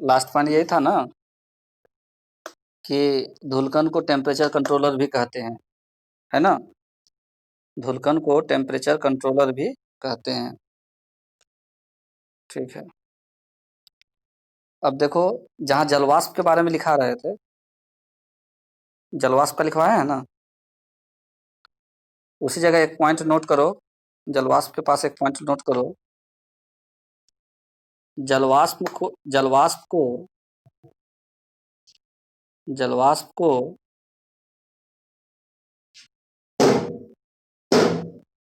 Last point यही था ना कि धुलकन को टेम्परेचर कंट्रोलर भी कहते हैं, है ना? धुलकन को टेम्परेचर कंट्रोलर भी कहते हैं। ठीक है। अब देखो, जहाँ जलवाष्प के बारे में लिखा रहे थे, जलवाष्प का लिखवाया है ना, उसी जगह एक पॉइंट नोट करो। जलवाष्प के पास एक पॉइंट नोट करो। जलवाष्प को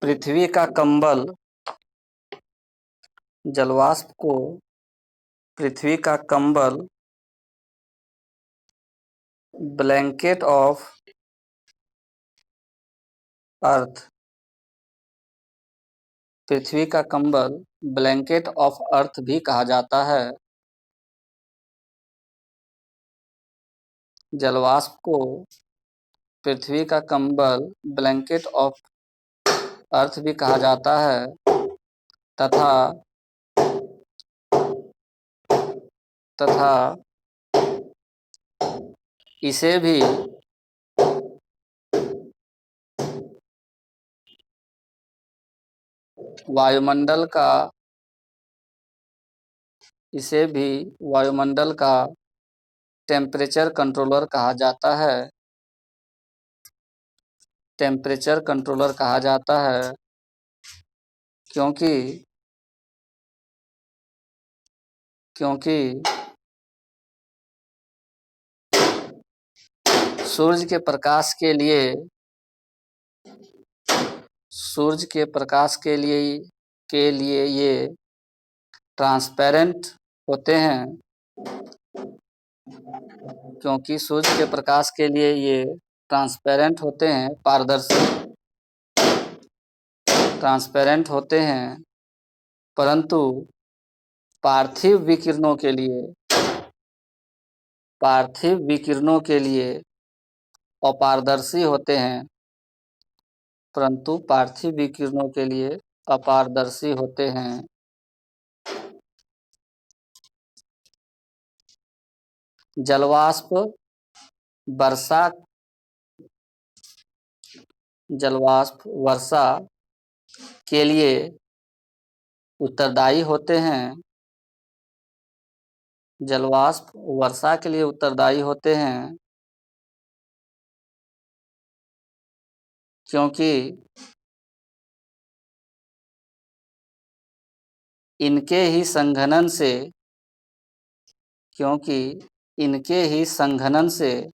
पृथ्वी का कंबल, जलवाष्प को पृथ्वी का कंबल, ब्लैंकेट ऑफ अर्थ, पृथ्वी का कंबल ब्लैंकेट ऑफ अर्थ भी कहा जाता है। जलवाष्प को पृथ्वी का कंबल ब्लैंकेट ऑफ अर्थ भी कहा जाता है तथा इसे भी वायुमंडल का टेम्परेचर कंट्रोलर कहा जाता है। टेम्परेचर कंट्रोलर कहा जाता है क्योंकि सूर्य के प्रकाश के लिए ये ट्रांसपेरेंट होते हैं। क्योंकि सूर्य के प्रकाश के लिए ये ट्रांसपेरेंट होते हैं, ट्रांसपेरेंट होते हैं, परंतु पार्थिव विकिरणों के लिए अपारदर्शी होते हैं, परंतु पार्थिव विकिरणों के लिए अपारदर्शी होते हैं। जलवाष्प वर्षा के लिए उत्तरदायी होते हैं। जलवाष्प वर्षा के लिए उत्तरदायी होते हैं क्योंकि इनके ही संघनन से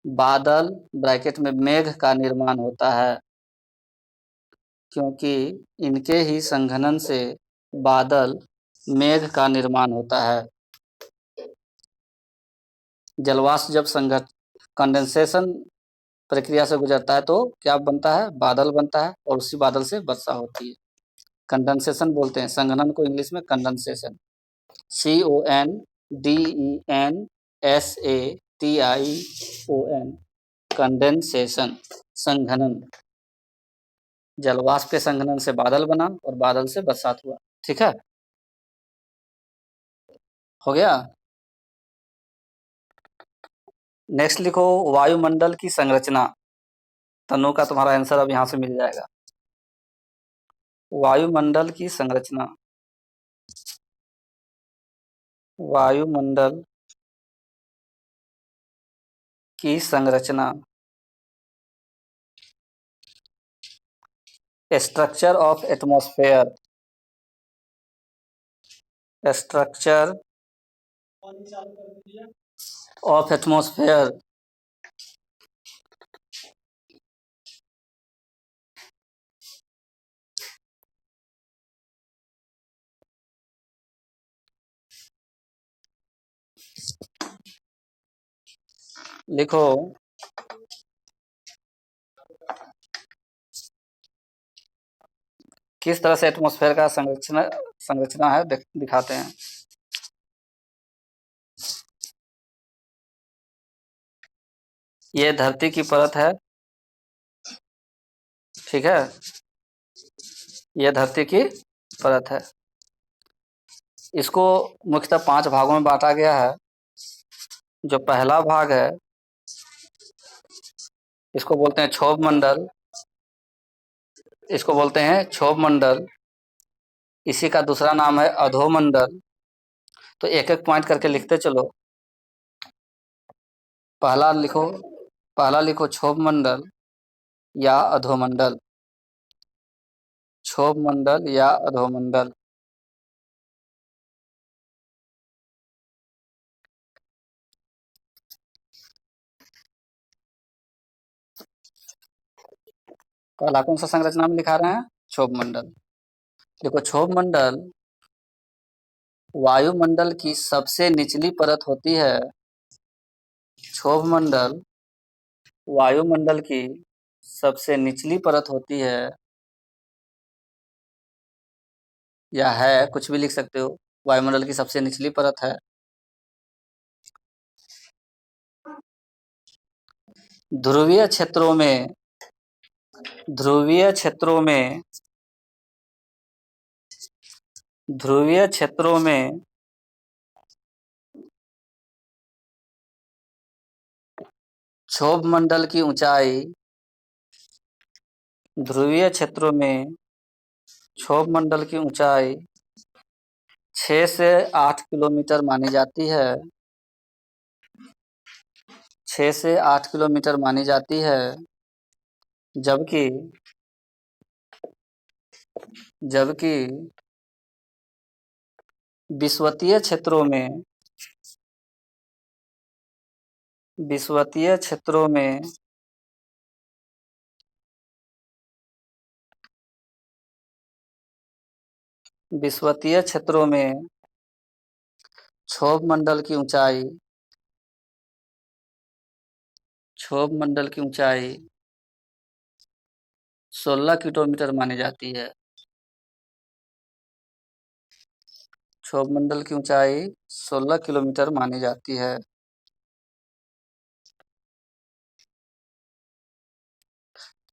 बादल ब्रैकेट में मेघ का निर्माण होता है। क्योंकि इनके ही संघनन से बादल मेघ का निर्माण होता है। जलवाष्प जब कंडेंसेशन प्रक्रिया से गुजरता है तो क्या बनता है? बादल बनता है और उसी बादल से वर्षा होती है। कंडेंसेशन बोलते हैं, संघनन को इंग्लिश में कंडेंसेशन, CONDENSATION, कंडेंसेशन, संघनन। जलवाष्प के संघनन से बादल बना और बादल से बरसात हुआ। ठीक है, हो गया। नेक्स्ट लिखो वायुमंडल की संरचना। तनु का तुम्हारा आंसर अब यहाँ से मिल जाएगा। वायुमंडल की संरचना, वायुमंडल की संरचना। Structure of atmosphere, structure of atmosphere. लिखो किस तरह से एटमॉस्फेयर का संरचना है, दिखाते हैं। ये धरती की परत है, ठीक है, ये धरती की परत है। इसको मुख्यतः 5 भागों में बांटा गया है। जो पहला भाग है इसको बोलते हैं क्षोभ मंडल, इसको बोलते हैं क्षोभ मंडल। इसी का दूसरा नाम है अधोमंडल। तो एक एक पॉइंट करके लिखते चलो। पहला लिखो क्षोभ मंडल या अधोमंडल। क्षोभ मंडल या अधोमंडल। पहला कौन सा संरचना में लिखा रहे हैं? क्षोभ मंडल। देखो, क्षोभ मंडल वायुमंडल की सबसे निचली परत होती है। क्षोभ मंडल वायुमंडल की सबसे निचली परत होती है, या है, कुछ भी लिख सकते हो। वायुमंडल की सबसे निचली परत है। ध्रुवीय क्षेत्रों में ध्रुवीय क्षेत्रों में ध्रुवीय क्षेत्रों में क्षोभ मंडल की ऊंचाई ध्रुवीय क्षेत्रों में क्षोभ मंडल की ऊंचाई 6 से 8 किलोमीटर मानी जाती है। 6 से 8 किलोमीटर मानी जाती है। जबकि जबकि विषुवतीय क्षेत्रों में विषुवतीय क्षेत्रों में विषुवतीय क्षेत्रों में क्षोभ मंडल की ऊंचाई 16 किलोमीटर मानी जाती है। क्षोभ मंडल की ऊंचाई 16 किलोमीटर मानी जाती है।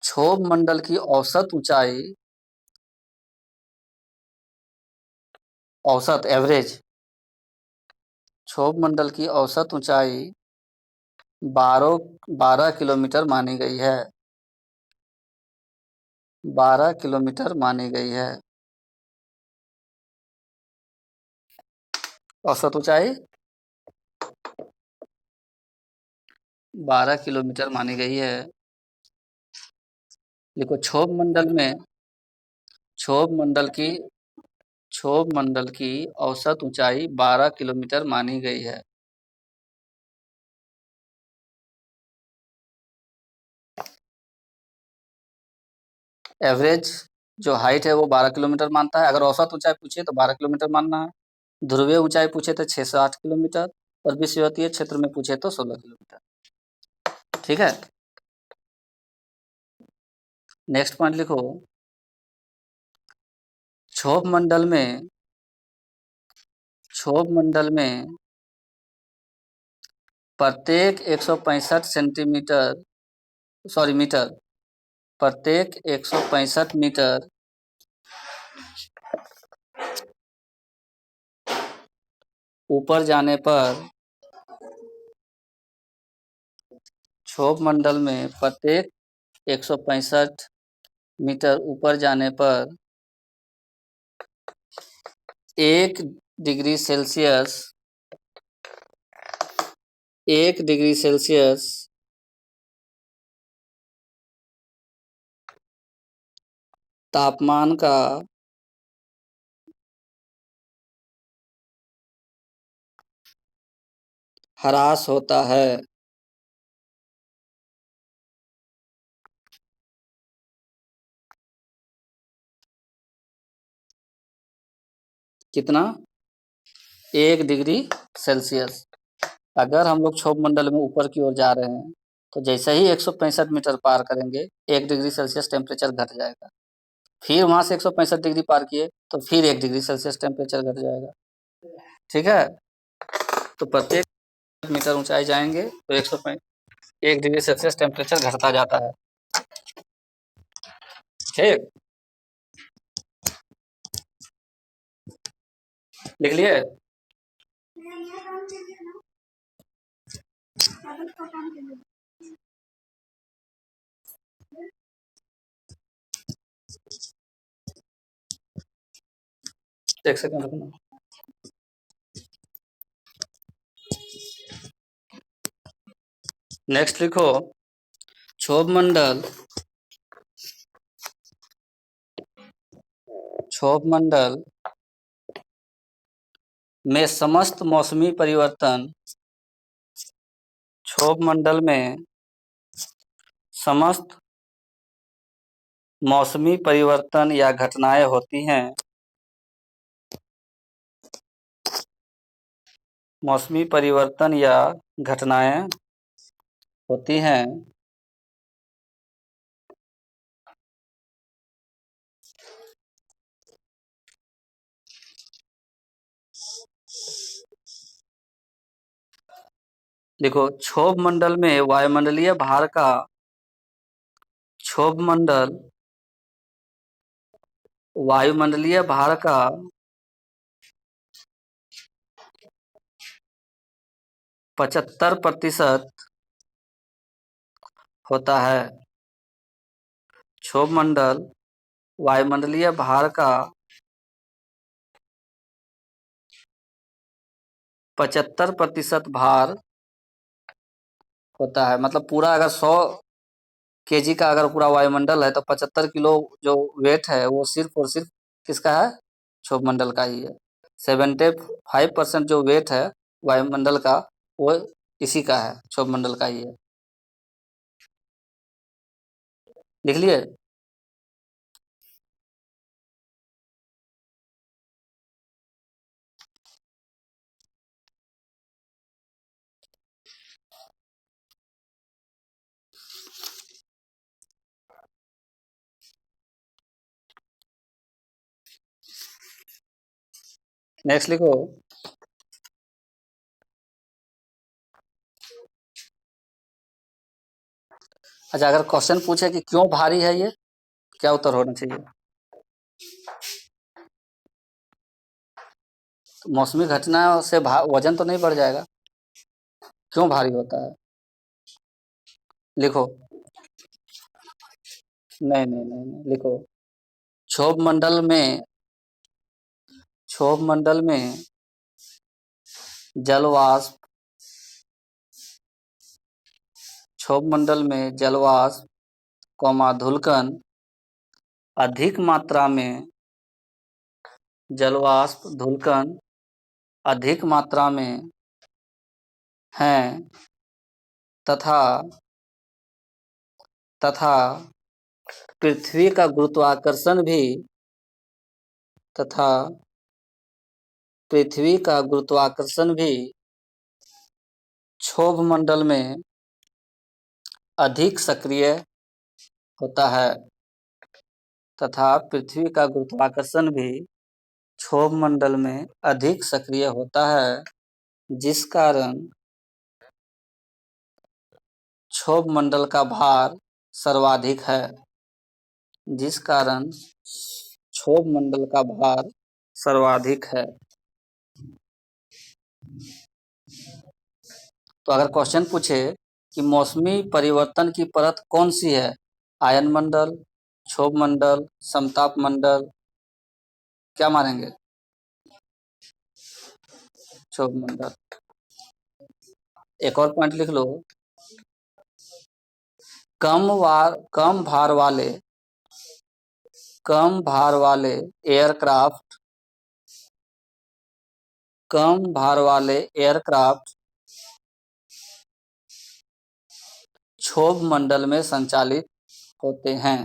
क्षोभ मंडल की औसत एवरेज क्षोभ मंडल की औसत ऊंचाई 12 किलोमीटर मानी गई है। 12 किलोमीटर मानी गई है। औसत ऊंचाई 12 किलोमीटर मानी गई है। देखो, क्षोभ मंडल की क्षोभ मंडल की औसत ऊंचाई 12 किलोमीटर मानी गई है। एवरेज जो हाइट है वो 12 किलोमीटर मानता है। अगर औसत ऊंचाई पूछे तो 12 किलोमीटर मानना है। ध्रुवीय ऊंचाई पूछे तो 6 से 8 किलोमीटर, और विषुवतीय क्षेत्र में पूछे तो 16 किलोमीटर। ठीक है, नेक्स्ट पॉइंट लिखो। क्षोभ मंडल में प्रत्येक 165 मीटर प्रत्येक 165 मीटर ऊपर जाने पर क्षोभ मंडल में प्रत्येक 165 मीटर ऊपर जाने पर 1 डिग्री सेल्सियस 1 डिग्री सेल्सियस तापमान का ह्रास होता है। कितना? 1 डिग्री सेल्सियस। अगर हम लोग क्षोभ मंडल में ऊपर की ओर जा रहे हैं तो जैसे ही 165 मीटर पार करेंगे 1 डिग्री सेल्सियस टेम्परेचर घट जाएगा। फिर वहां से 165 डिग्री पार किए तो फिर 1 डिग्री सेल्सियस टेम्परेचर घट जाएगा। ठीक है, तो प्रत्येक मीटर ऊंचाई जाएंगे तो 1 डिग्री सेल्सियस टेम्परेचर घटता जाता है। ठीक, लिख लिए? एक सेकंड रुकना। नेक्स्ट लिखो, क्षोभ मंडल में समस्त मौसमी परिवर्तन, क्षोभ मंडल में समस्त मौसमी परिवर्तन या घटनाएं होती हैं। मौसमी परिवर्तन या घटनाएं होती हैं देखो, क्षोभ मंडल में वायुमंडलीय भार का क्षोभ मंडल वायुमंडलीय भार का 75% होता है। क्षोभ मंडल वायुमंडलीय भार का 75% भार होता है। मतलब पूरा अगर 100 केजी का अगर पूरा वायुमंडल है तो 75 किलो जो वेट है वो सिर्फ और सिर्फ किसका है? क्षोभ मंडल का ही है। 75% जो वेट है वायुमंडल का वो इसी का है, क्षोभ मंडल का ही है। लिख लिए? नेक्स्ट लिखो, अच्छा अगर क्वेश्चन पूछे कि क्यों भारी है ये, क्या उत्तर होना चाहिए? तो मौसमी घटना से वजन तो नहीं बढ़ जाएगा, क्यों भारी होता है? लिखो। नहीं नहीं नहीं, नहीं। लिखो, क्षोभ मंडल में जलवाष्प क्षोभ मंडल में जलवाष्प धूलकण अधिक मात्रा में जलवाष्प धूलकण अधिक मात्रा में हैं तथा पृथ्वी का गुरुत्वाकर्षण भी तथा पृथ्वी का गुरुत्वाकर्षण भी क्षोभ मंडल में अधिक सक्रिय होता है तथा पृथ्वी का गुरुत्वाकर्षण भी क्षोभ मंडल में अधिक सक्रिय होता है, जिस कारण क्षोभ मंडल का भार सर्वाधिक है। जिस कारण क्षोभ मंडल का भार सर्वाधिक है। तो अगर क्वेश्चन पूछे कि मौसमी परिवर्तन की परत कौन सी है, आयन मंडल, क्षोभ मंडल, समताप मंडल, क्या मानेंगे? क्षोभ मंडल। एक और पॉइंट लिख लो, कम भार वाले एयरक्राफ्ट क्षोभ मंडल में संचालित होते हैं।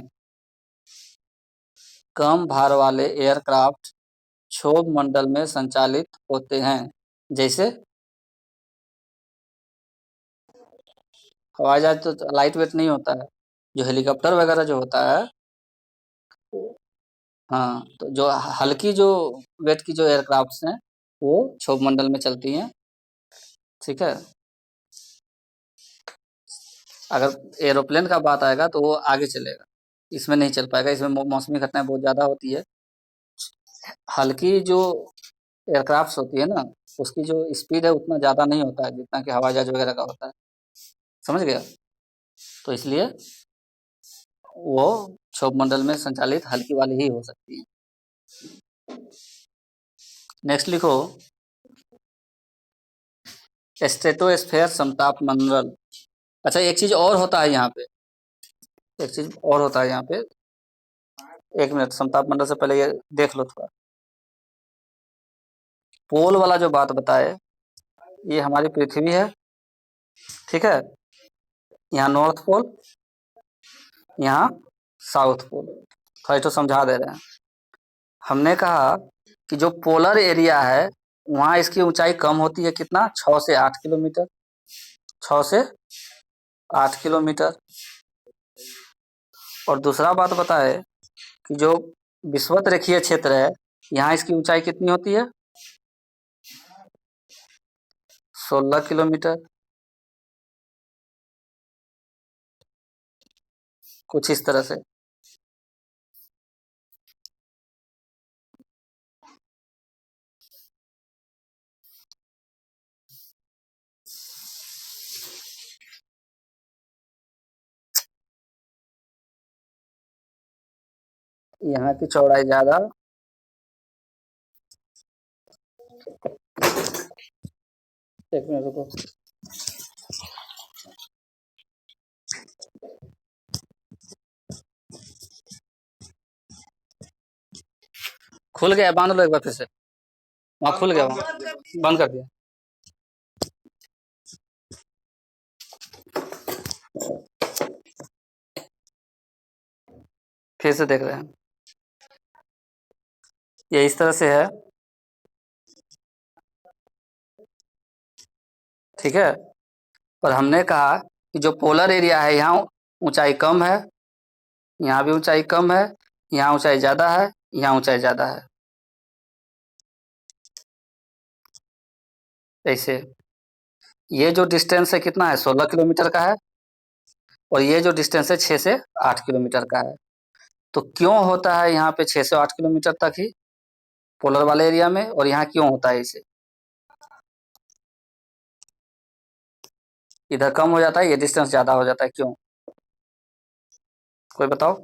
कम भार वाले एयरक्राफ्ट क्षोभ मंडल में संचालित होते हैं। जैसे हवाई जहाज तो लाइट वेट नहीं होता है, जो हेलीकॉप्टर वगैरह जो होता है, हाँ, तो जो हल्की जो वेट की जो एयरक्राफ्ट्स हैं वो क्षोभ मंडल में चलती हैं। ठीक है, अगर एरोप्लेन का बात आएगा तो वो आगे चलेगा, इसमें नहीं चल पाएगा, इसमें मौसमी घटनाएं बहुत ज़्यादा होती है। हल्की जो एयरक्राफ्ट होती है ना, उसकी जो स्पीड है उतना ज़्यादा नहीं होता है जितना कि हवाई जहाज वगैरह का होता है। समझ गया? तो इसलिए वो क्षोभ मंडल में संचालित हल्की वाली ही हो सकती है। नेक्स्ट लिखो, स्ट्रेटोस्फेयर समताप मंडल। अच्छा, एक चीज और होता है यहाँ पे, एक चीज और होता है यहाँ पे। एक मिनट, समताप मंडल से पहले ये देख लो थोड़ा। पोल वाला जो बात बताए, ये हमारी पृथ्वी है, ठीक है। यहाँ नॉर्थ पोल, यहाँ साउथ पोल। थोड़ा तो समझा दे रहे हैं। हमने कहा कि जो पोलर एरिया है वहाँ इसकी ऊंचाई कम होती है, कितना, 6 से 8 किलोमीटर, 6 से 8 किलोमीटर। और दूसरा बात बताए कि जो विषुवत रेखीय क्षेत्र है, यहाँ इसकी ऊंचाई कितनी होती है, 16 किलोमीटर। कुछ इस तरह से। यहाँ की चौड़ाई ज्यादा, एक मिनट रुको, खुल गया, बांध लो एक बार फिर से। वहाँ खुल गया, वहाँ बंद कर दिया। फिर से देख रहे हैं, ये इस तरह से है, ठीक है। पर हमने कहा कि जो पोलर एरिया है यहाँ ऊंचाई कम है, यहाँ भी ऊंचाई कम है, यहाँ ऊंचाई ज्यादा है, यहाँ ऊंचाई ज्यादा है। ऐसे ये जो डिस्टेंस है कितना है, 16 किलोमीटर का है, और ये जो डिस्टेंस है 6 से 8 किलोमीटर का है। तो क्यों होता है यहाँ पे 6 से 8 किलोमीटर तक ही पोलर वाले एरिया में, और यहाँ क्यों होता है इसे, इधर कम हो जाता है, ये डिस्टेंस ज्यादा हो जाता है, क्यों? कोई बताओ।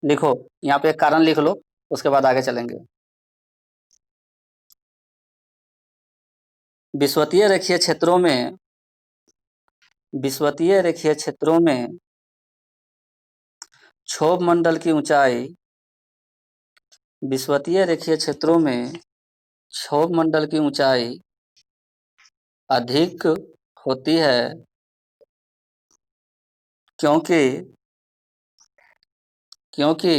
लिखो, यहाँ पे एक कारण लिख लो, उसके बाद आगे चलेंगे। विषुवतीय रेखीय क्षेत्रों में, विषुवतीय रेखीय क्षेत्रों में क्षोभ मंडल की ऊंचाई, विषुवतीय रेखीय क्षेत्रों में क्षोभ मंडल की ऊंचाई अधिक होती है, क्योंकि क्योंकि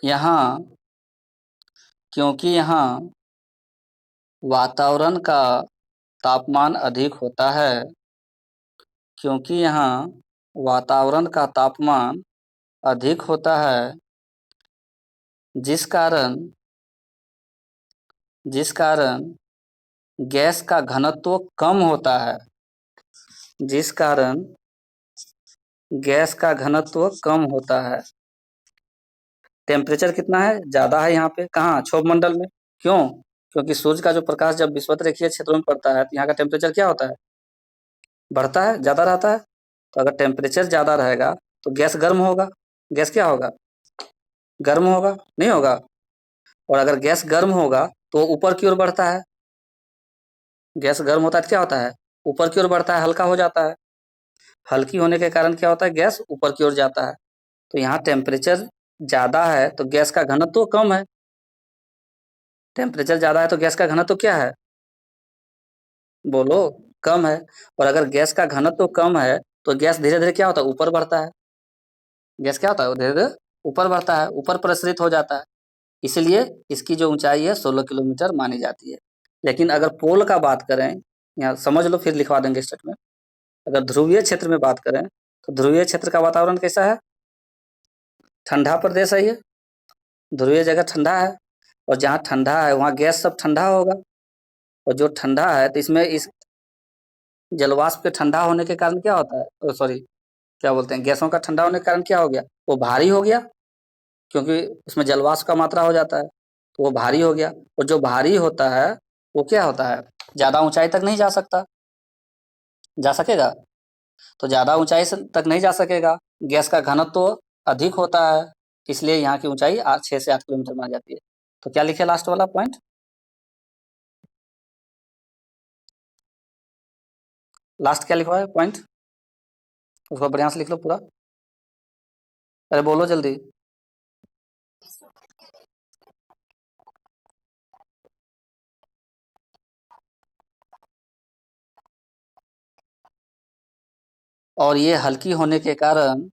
यहाँ क्योंकि यहाँ वातावरण का तापमान अधिक होता है, क्योंकि यहाँ वातावरण का तापमान अधिक होता है, जिस कारण गैस का घनत्व कम होता है, जिस कारण गैस का घनत्व कम होता है। टेम्परेचर कितना है, ज्यादा है यहाँ पे, कहाँ, क्षोभ मंडल में। क्यों? क्योंकि सूर्य का जो प्रकाश जब विषुवत रेखीय क्षेत्रों में पड़ता है तो यहाँ का टेम्परेचर क्या होता है, बढ़ता है, ज्यादा रहता है। तो अगर टेम्परेचर ज्यादा रहेगा तो गैस गर्म होगा, गैस क्या होगा, गर्म होगा, नहीं होगा? और अगर गैस गर्म होगा तो ऊपर की ओर बढ़ता है, गैस गर्म होता है तो क्या होता है, ऊपर की ओर बढ़ता है, हल्का हो जाता है। हल्की होने के कारण क्या होता है, गैस ऊपर की ओर जाता है। तो यहाँ टेम्परेचर ज्यादा है तो गैस का घनत्व कम है, टेम्परेचर ज्यादा है तो गैस का घनत्व क्या है, बोलो, कम है। और अगर गैस का घनत्व कम है तो गैस धीरे धीरे क्या होता है, ऊपर बढ़ता है। गैस क्या होता है, धीरे धीरे ऊपर बढ़ता है, ऊपर प्रसरित हो जाता है। इसलिए इसकी जो ऊंचाई है 16 किलोमीटर मानी जाती है। लेकिन अगर पोल का बात करें, यहाँ समझ लो फिर लिखवा देंगे स्टेटमेंट। अगर ध्रुवीय क्षेत्र में बात करें तो ध्रुवीय क्षेत्र का वातावरण कैसा है, ठंडा प्रदेश है ये, ध्रुवीय जगह ठंडा है, और जहाँ ठंडा है वहाँ गैस सब ठंडा होगा। और जो ठंडा है तो इसमें इस जलवाष्प के ठंडा होने के कारण क्या होता है, सॉरी, क्या बोलते हैं, गैसों का ठंडा होने के कारण क्या हो गया, वो भारी हो गया। क्योंकि उसमें जलवाष्प का मात्रा हो जाता है, तो वो भारी हो गया। और जो भारी होता है वो क्या होता है, ज़्यादा ऊंचाई तक नहीं जा सकता, जा सकेगा? तो ज़्यादा ऊंचाई तक नहीं जा सकेगा, गैस का घनत्व तो अधिक होता है, इसलिए यहाँ की ऊंचाई 6 से 8 किलोमीटर मानी जाती है। तो क्या लिखे लास्ट वाला पॉइंट? लास्ट क्या लिखा है पॉइंट, उसको बढ़िया से लिख लो पूरा। अरे बोलो जल्दी। और ये हल्की होने के कारण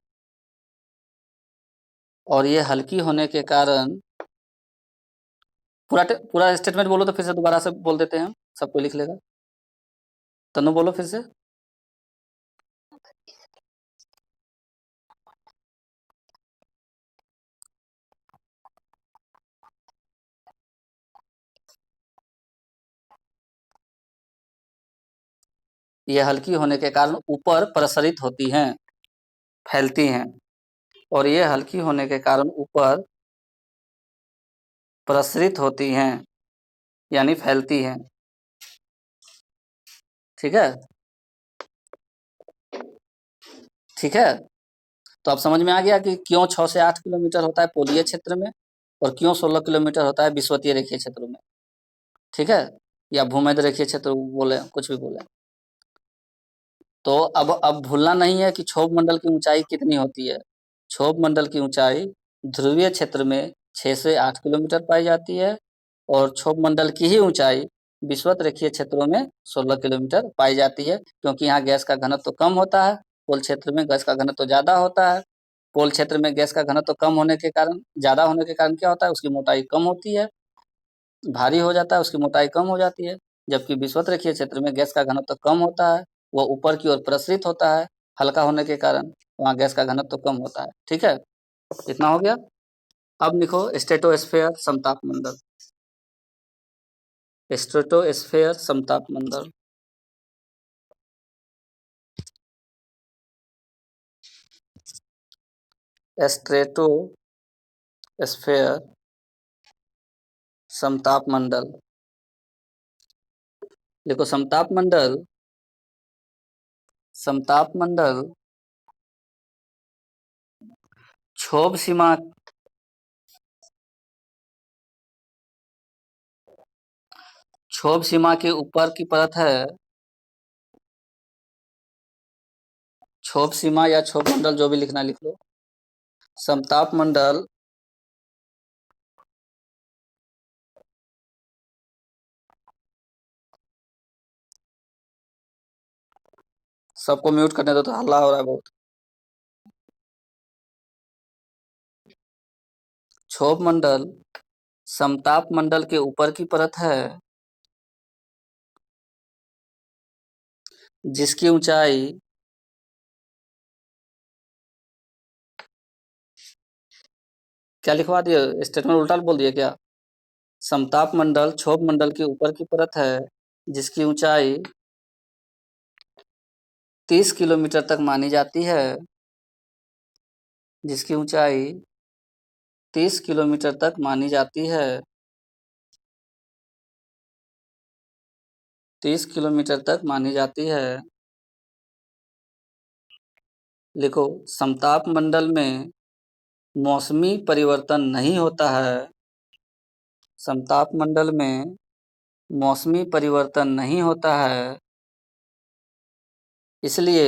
और ये हल्की होने के कारण पूरा स्टेटमेंट बोलो तो फिर से दोबारा से बोल देते हैं, सब कोई लिख लेगा। तनु बोलो फिर से। ये हल्की होने के कारण ऊपर प्रसरित होती हैं, फैलती हैं। और ये हल्की होने के कारण ऊपर प्रसरित होती हैं, यानी फैलती हैं। ठीक है, ठीक है। तो अब समझ में आ गया कि क्यों 6 से 8 किलोमीटर होता है पोलीय क्षेत्र में, और क्यों 16 किलोमीटर होता है विषुवतीय रेखीय क्षेत्रों में। ठीक है, या भूमध्य रेखीय क्षेत्र बोले, कुछ भी बोले। तो अब भूलना नहीं है कि क्षोभ मंडल की ऊंचाई कितनी होती है। क्षोभ मंडल की ऊंचाई ध्रुवीय क्षेत्र में 6 से 8 किलोमीटर पाई जाती है, और क्षोभ मंडल की ही ऊंचाई विषुवत रेखीय क्षेत्रों में 16 किलोमीटर पाई जाती है, क्योंकि यहाँ गैस का घनत्व तो कम होता है, पोल क्षेत्र में गैस का घनत्व तो ज्यादा होता है। पोल क्षेत्र में गैस का घनत्व तो कम होने के कारण, ज्यादा होने के कारण क्या होता है, उसकी मोटाई कम होती है, भारी हो जाता है, उसकी मोटाई कम हो जाती है। जबकि विषुवत रेखीय क्षेत्र में गैस का घनत्व कम होता है, वो ऊपर की ओर प्रसरित होता है, हल्का होने के कारण वहाँ गैस का घनत्व कम होता है। ठीक है, इतना हो गया। अब लिखो स्ट्रेटोस्फेयर समताप मंडल। स्ट्रेटोस्फेयर समताप मंडल। स्ट्रेटोस्फेयर समताप मंडल। लिखो समताप मंडल। समताप मंडल क्षोभ सीमा क्षोभ सीमा के ऊपर की परत है। क्षोभ सीमा या क्षोभ मंडल जो भी लिखना लिख लो। समताप मंडल सबको म्यूट करने दो, तो हल्ला हो रहा है बहुत। क्षोभ मंडल समताप मंडल के ऊपर की परत है, जिसकी ऊंचाई क्या लिखवा दिए, स्टेटमेंट उल्टा बोल दिया क्या? समताप मंडल क्षोभ मंडल के ऊपर की परत है, जिसकी ऊंचाई 30 किलोमीटर तक मानी जाती है, जिसकी ऊंचाई 30 किलोमीटर तक मानी जाती है। 30 किलोमीटर तक मानी जाती है। लिखो समताप मंडल में मौसमी परिवर्तन नहीं होता है। समताप मंडल में मौसमी परिवर्तन नहीं होता है, इसलिए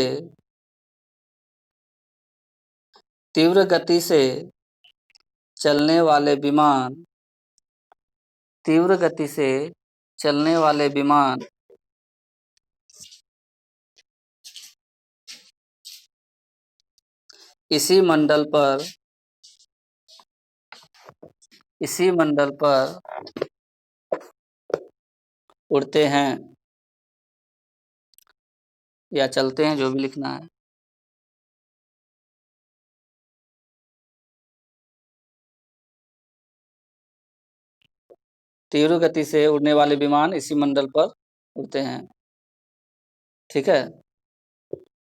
तीव्र गति से चलने वाले विमान तीव्र गति से चलने वाले विमान इसी मंडल पर इसी मंडल पर उड़ते हैं या चलते हैं, जो भी लिखना है। तीव्र गति से उड़ने वाले विमान इसी मंडल पर उड़ते हैं। ठीक है,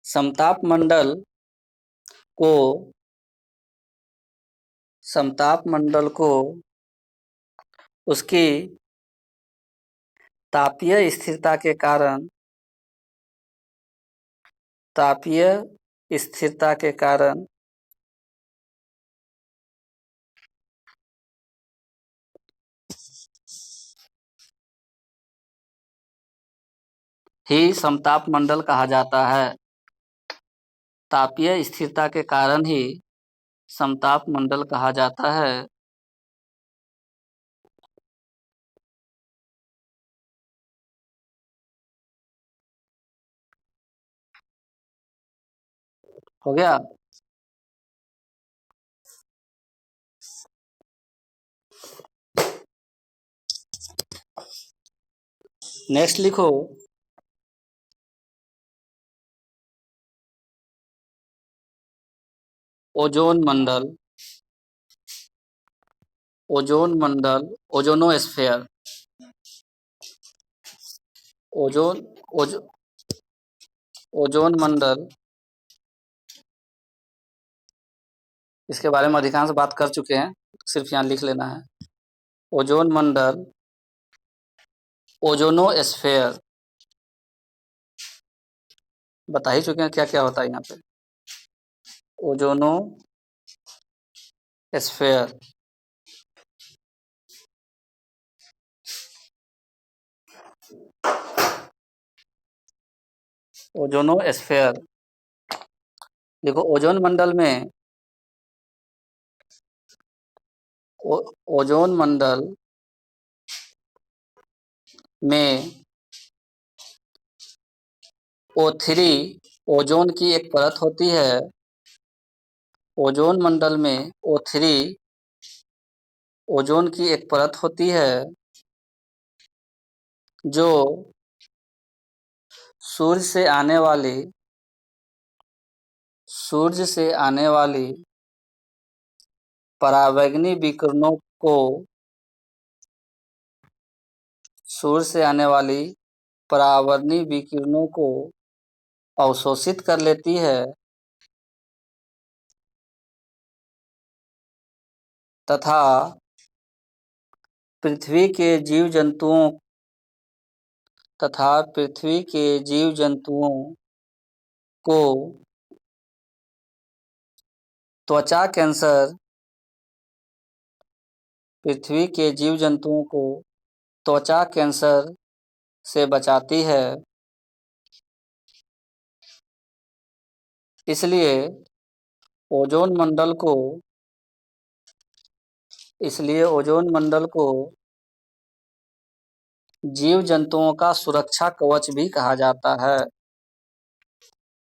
समताप मंडल को समताप मंडल को उसकी तापीय स्थिरता के कारण ही समताप मंडल कहा जाता है। तापीय स्थिरता के कारण ही समताप मंडल कहा जाता है। हो गया। नेक्स्ट लिखो, ओजोन मंडल, ओजोनोस्फेयर। ओजोन मंडल, इसके बारे में अधिकांश बात कर चुके हैं, सिर्फ यहाँ लिख लेना है। ओजोन मंडल, ओजोनोस्फेयर बता ही चुके हैं क्या क्या होता है यहाँ पे। ओजोनोस्फेयर, ओजोनोस्फेयर देखो, ओजोन मंडल में ओजोन मंडल में O3 ओजोन की एक परत होती है। ओजोन मंडल में O3 ओजोन की एक परत होती है जो सूर्य से आने वाली परावैंगनी विकिरणों को परावर्णी विकिरणों को अवशोषित कर लेती है तथा पृथ्वी के जीव जंतुओं को त्वचा कैंसर से बचाती है। इसलिए ओजोन मंडल को जीव जंतुओं का सुरक्षा कवच भी कहा जाता है।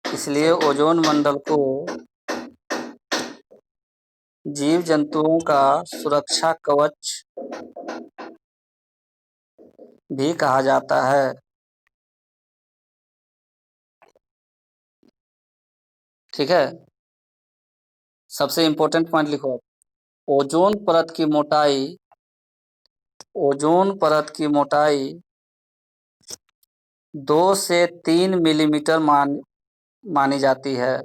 इसलिए ओजोन मंडल को जीव जंतुओं का सुरक्षा कवच भी कहा जाता है। ठीक है, सबसे इंपॉर्टेंट पॉइंट लिखो। ओजोन परत की मोटाई 2 से 3 मिलीमीटर मानी जाती है।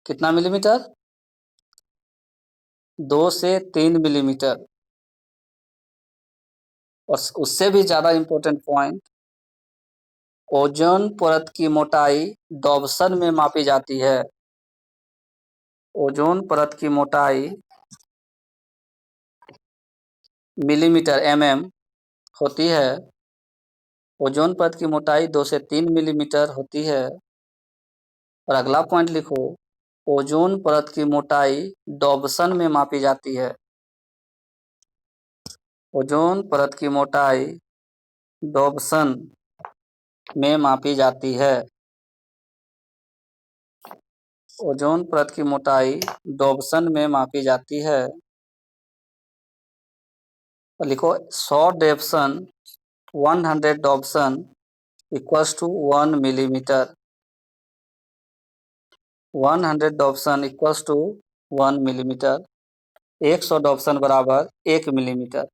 कितना मिलीमीटर? 2 से 3 मिलीमीटर। और उससे भी ज्यादा इंपॉर्टेंट पॉइंट, ओजोन परत की मोटाई डॉब्सन में मापी जाती है। ओजोन परत की मोटाई मिलीमीटर होती है। ओजोन परत की मोटाई 2 से 3 मिलीमीटर होती है। और अगला पॉइंट लिखो, ओजोन परत की मोटाई डॉब्सन में मापी जाती है। ओजोन परत की मोटाई डॉब्सन में मापी जाती है। ओजोन परत की मोटाई डॉब्सन में मापी जाती है। और लिखो 100 Dobson equals to 1 millimeter. 100 Dobson equals to 1 millimeter. 100 Dobson बराबर 1 मिलीमीटर।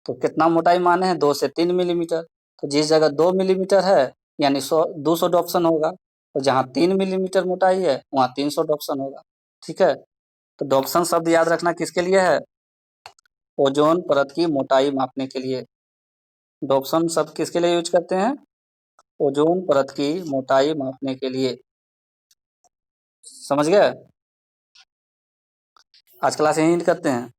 तो कितना मोटाई माने हैं? 2 से 3 मिलीमीटर। तो जिस जगह 2 मिलीमीटर है यानी 200 डॉप्सन होगा, और जहाँ 3 मिलीमीटर मोटाई है वहाँ 300 डॉप्सन होगा। ठीक है, तो डॉप्सन शब्द याद रखना किसके लिए है? ओजोन परत की मोटाई मापने के लिए। डॉप्सन शब्द किसके लिए यूज करते हैं? ओजोन परत की मोटाई मापने के लिए। समझ गए? आज क्लास यहीं करते हैं।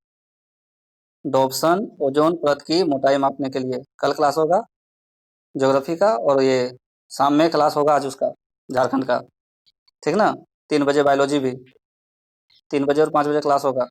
डॉप्सन ओजोन परत की मोटाई मापने के लिए। कल क्लास होगा ज्योग्राफी का, और ये शाम में क्लास होगा आज उसका, झारखंड का। ठीक ना? 3 बजे बायोलॉजी भी, 3 बजे और 5 बजे क्लास होगा।